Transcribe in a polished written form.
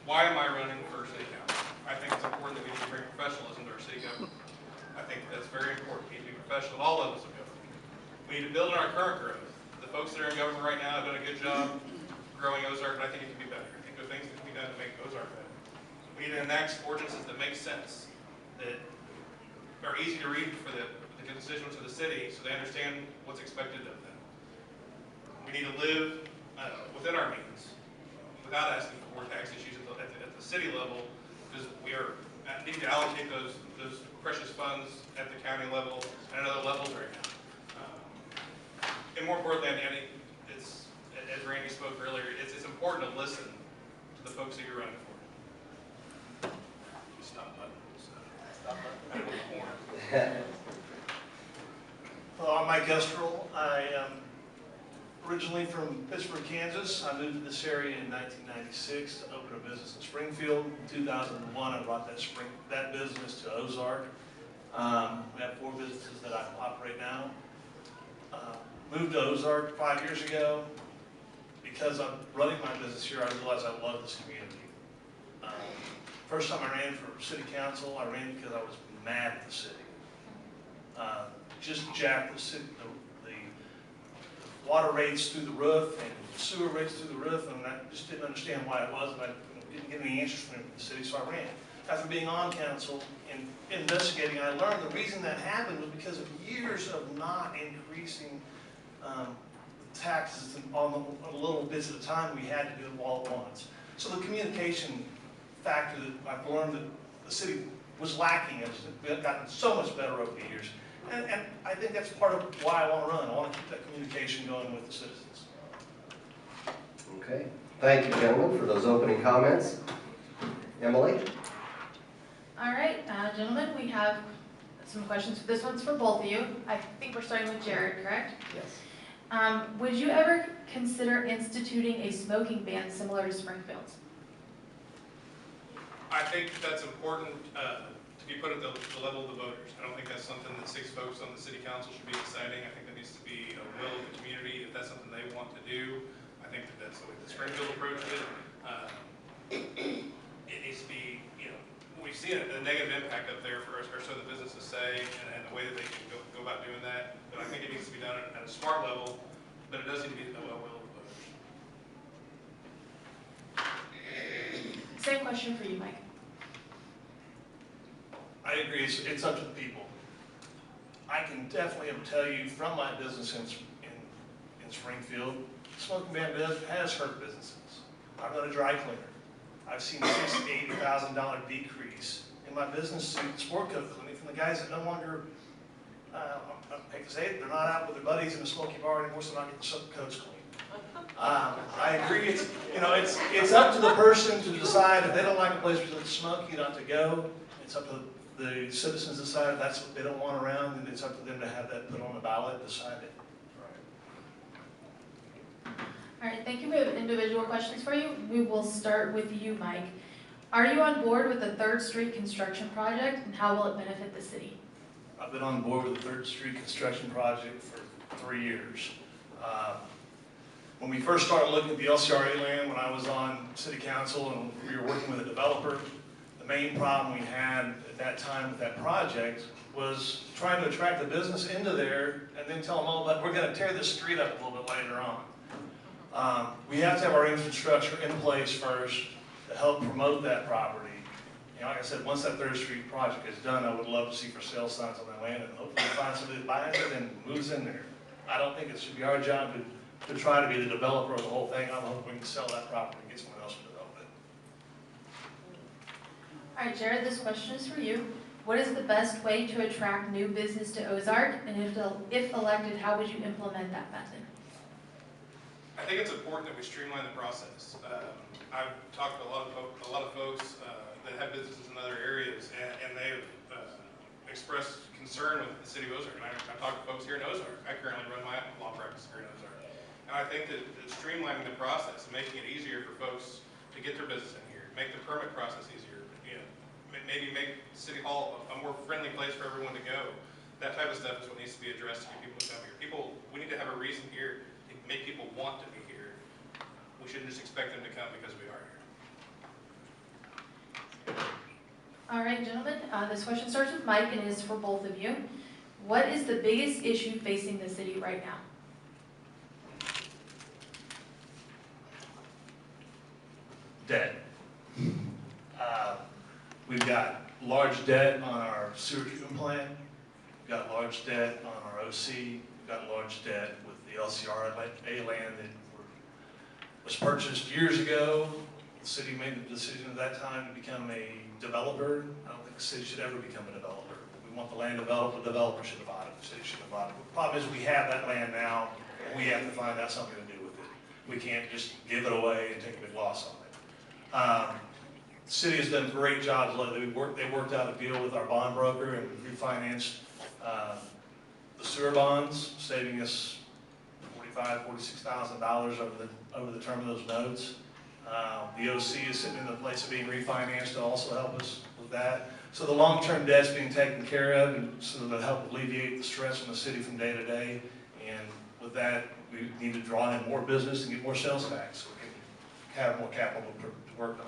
Why am I running for city council? I think it's important that we need to bring professionalism to our city government. I think that's very important. We need to be professional at all levels of government. We need to build on our current growth. The folks that are in government right now have done a good job growing Ozark, but I think it can be better. I think there are things that can be done to make Ozark better. We need to enact ordinances that make sense, that are easy to read for the constituents of the city so they understand what's expected of them. We need to live within our means without asking for more tax issues at the city level, because we are needing to allocate those precious funds at the county level and at other levels right now. And more importantly, it's, as Randy spoke earlier, it's important to listen to the folks that you're running for. Stop button. Stop button. Hello, I'm Mike Estrel. I am originally from Pittsburgh, Kansas. I moved to this area in 1996 to open a business in Springfield. In 2001, I brought that business to Ozark. We have 4 businesses that I operate now. Moved to Ozark 5 years ago. Because I'm running my business here, I realized I love this community. First time I ran for city council, I ran because I was mad at the city. Just jacked the city, the water rates through the roof and sewer rates through the roof, and I just didn't understand why it was, and I didn't get any answers from the city, so I ran. After being on council and investigating, I learned the reason that happened was because of years of not increasing taxes on the little bits at a time. We had to do it all at once. So the communication factor that I've learned that the city was lacking has gotten so much better over the years. And I think that's part of why I want to run. I want to keep that communication going with the citizens. Okay. Thank you, gentlemen, for those opening comments. Emily? All right, gentlemen, we have some questions. This one's for both of you. I think we're starting with Jared, correct? Yes. Would you ever consider instituting a smoking ban similar to Springfield's? I think that's important to be put at the level of the voters. I don't think that's something that 6 folks on the city council should be deciding. I think that needs to be a will of the community. If that's something they want to do, I think that's the way the Springfield approached it. It needs to be, we've seen a negative impact up there for us, or so the businesses say, and the way that they can go about doing that. But I think it needs to be done at a smart level, but it does need to be a will of the voters. Same question for you, Mike. I agree. It's up to the people. I can definitely tell you from my business in Springfield, smoking ban has hurt businesses. I run a dry cleaner. I've seen $60,000 to $80,000 decrease in my business sport coat clinic from the guys that no longer, I hate to say it, they're not out with their buddies in a smoky bar anymore, so they're not getting coats clean. I agree. It's up to the person to decide if they don't like a place where it's smoky, not to go. It's up to the citizens to decide if that's what they don't want around, and it's up to them to have that put on the ballot, decide it. All right, thank you. We have individual questions for you. We will start with you, Mike. Are you on board with the 3rd Street construction project, and how will it benefit the city? I've been on board with the 3rd Street construction project for 3 years. When we first started looking at the LCRA land, when I was on city council and we were working with a developer, the main problem we had at that time with that project was trying to attract the business into there and then tell them, oh, but we're going to tear this street up a little bit later on. We have to have our infrastructure in place first to help promote that property. Like I said, once that 3rd Street project is done, I would love to see for sale signs on that land and hopefully find somebody that buys it and moves in there. I don't think it should be our job to try to be the developer of the whole thing. I'm hoping we can sell that property and get someone else to develop it. All right, Jared, this question is for you. What is the best way to attract new business to Ozark? And if elected, how would you implement that method? I think it's important that we streamline the process. I've talked to a lot of folks that have businesses in other areas, and they've expressed concern with the city of Ozark. And I talked to folks here in Ozark. I currently run my law practice here in Ozark. And I think that streamlining the process and making it easier for folks to get their business in here, make the permit process easier, maybe make City Hall a more friendly place for everyone to go. That type of stuff is what needs to be addressed to get people to come here. We need to have a reason here to make people want to be here. We shouldn't just expect them to come because we are here. All right, gentlemen, this question starts with Mike and is for both of you. What is the biggest issue facing the city right now? Debt. We've got large debt on our sewer treatment plant. We've got large debt on our OC. We've got large debt with the LCRA land that was purchased years ago. The city made the decision at that time to become a developer. I don't think the city should ever become a developer. We want the land developed, the developer should have bought it, the city should have bought it. The problem is we have that land now, and we have to find out something to do with it. We can't just give it away and take a big loss on it. The city has done great jobs lately. They worked out a deal with our bond broker and refinanced the sewer bonds, saving us $45,000, $46,000 over the term of those notes. The OC is sitting in the place of being refinanced to also help us with that. So the long-term debt's being taken care of, and so to help alleviate the stress on the city from day to day. And with that, we need to draw in more business and get more sales tax so we can have more capital to work on.